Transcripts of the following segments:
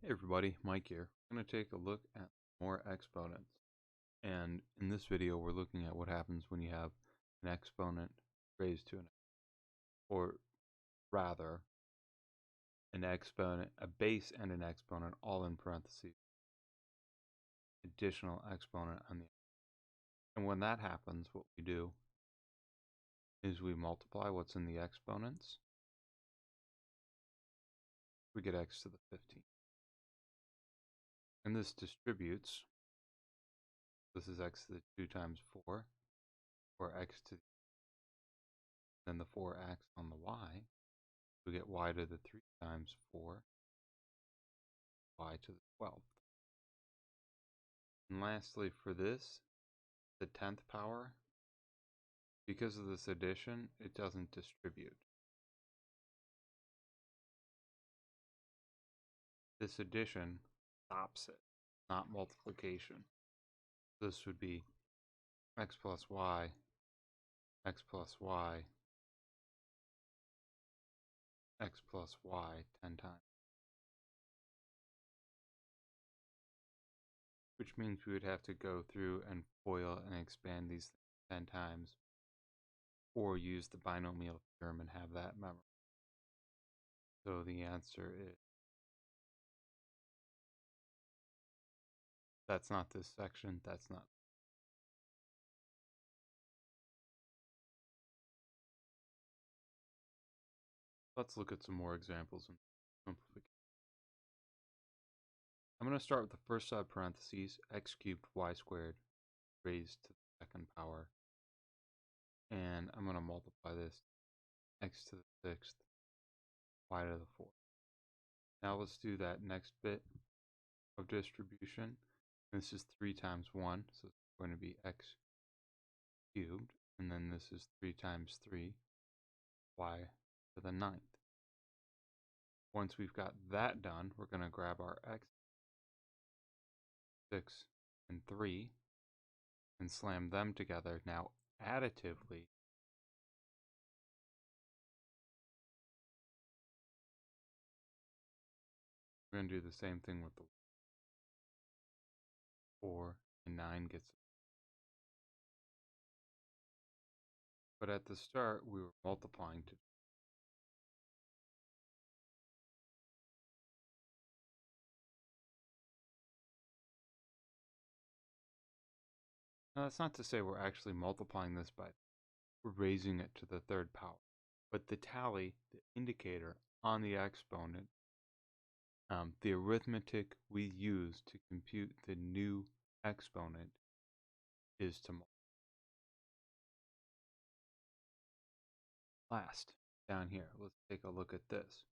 Hey everybody, Mike here. I'm going to take a look at more exponents. And in this video, we're looking at what happens when you have an exponent raised to an, or rather, an exponent, a base and an exponent, all in parentheses, additional exponent on the. And when that happens, what we do is we multiply what's in the exponents. We get x to the 15. And this distributes. This is x to the 2 times 4, or x to then the 4x on the y. We get y to the 3 times 4, y to the 12th. And lastly, for this, the 10th power, because of this addition, it doesn't distribute. This addition stops it, not multiplication. This would be x plus y, x plus y, x plus y 10 times. Which means we would have to go through and FOIL and expand these 10 times, or use the binomial theorem and have that memorized. So the answer is, that's not this section, that's not. Let's look at some more examples and simplification. I'm going to start with the first side parentheses, x cubed y squared raised to the second power. And I'm going to multiply this, x to the 6th, y to the 4th. Now let's do that next bit of distribution. This is 3 times 1, so it's going to be x cubed. And then this is 3 times 3, y to the 9th. Once we've got that done, we're going to grab our x, 6, and 3, and slam them together. Now, additively, we're going to do the same thing with the 4 and 9 gets. But at the start, we were multiplying to. Now, that's not to say we're actually multiplying this by, we're raising it to the 3rd power. But the tally, the indicator on the exponent, the arithmetic we use to compute the new exponent is to multiply. Last, down here, let's take a look at this.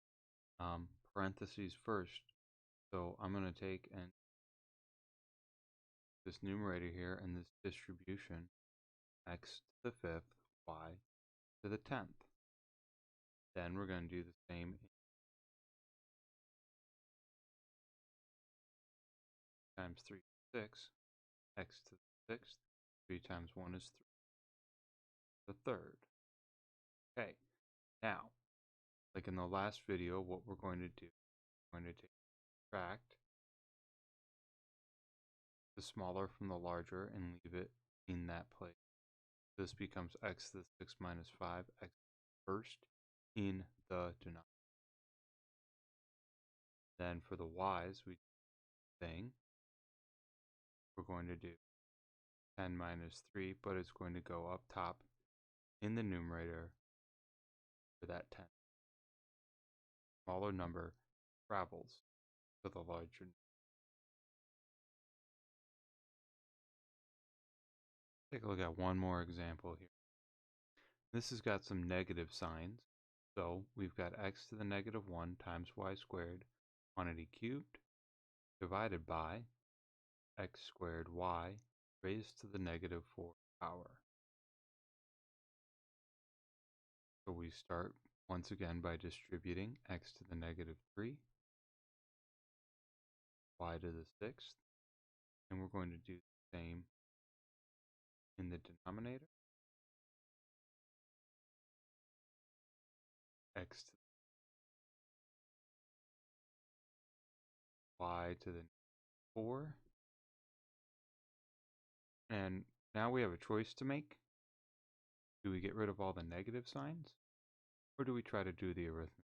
Parentheses first. So I'm going to take and this numerator here and this distribution, x to the 5th, y to the 10th. Then we're going to do the same times 3 is 6, x to the 6th, 3 times 1 is 3, the 3rd. Okay, now, like in the last video, what we're going to do, we're going to subtract the smaller from the larger and leave it in that place. This becomes x to the 6 minus 5, x first in the denominator. Then for the y's, we do the thing. We're going to do 10 minus 3, but it's going to go up top in the numerator for that 10. Smaller number travels to the larger. Take a look at one more example here. This has got some negative signs. So we've got x to the negative 1 times y squared, quantity cubed, divided by x squared y raised to the negative 4 power. So we start once again by distributing x to the negative 3, y to the 6th, and we're going to do the same in the denominator. X to y to the 4. And now we have a choice to make. Do we get rid of all the negative signs? Or do we try to do the arithmetic?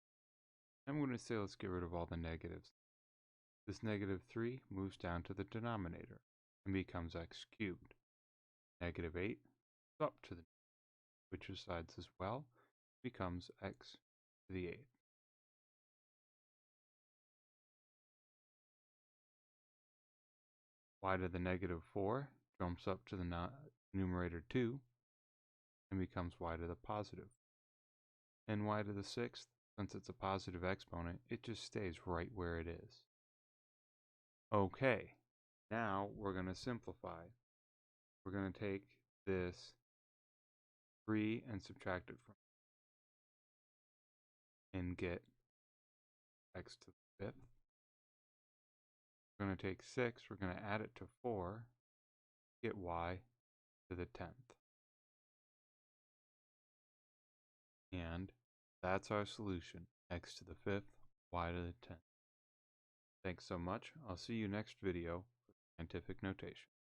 I'm going to say let's get rid of all the negatives. This negative 3 moves down to the denominator and becomes x cubed. Negative 8 is up to the which sides as well, becomes x to the 8th. Y to the negative 4 jumps up to the numerator 2 and becomes y to the positive. And y to the 6th, since it's a positive exponent, it just stays right where it is. Okay, now we're going to simplify. We're going to take this 3 and subtract it from and get x to the 5th. We're going to take 6, we're going to add it to 4, get y to the 10th. And that's our solution, x to the 5th, y to the 10th. Thanks so much. I'll see you next video for scientific notation.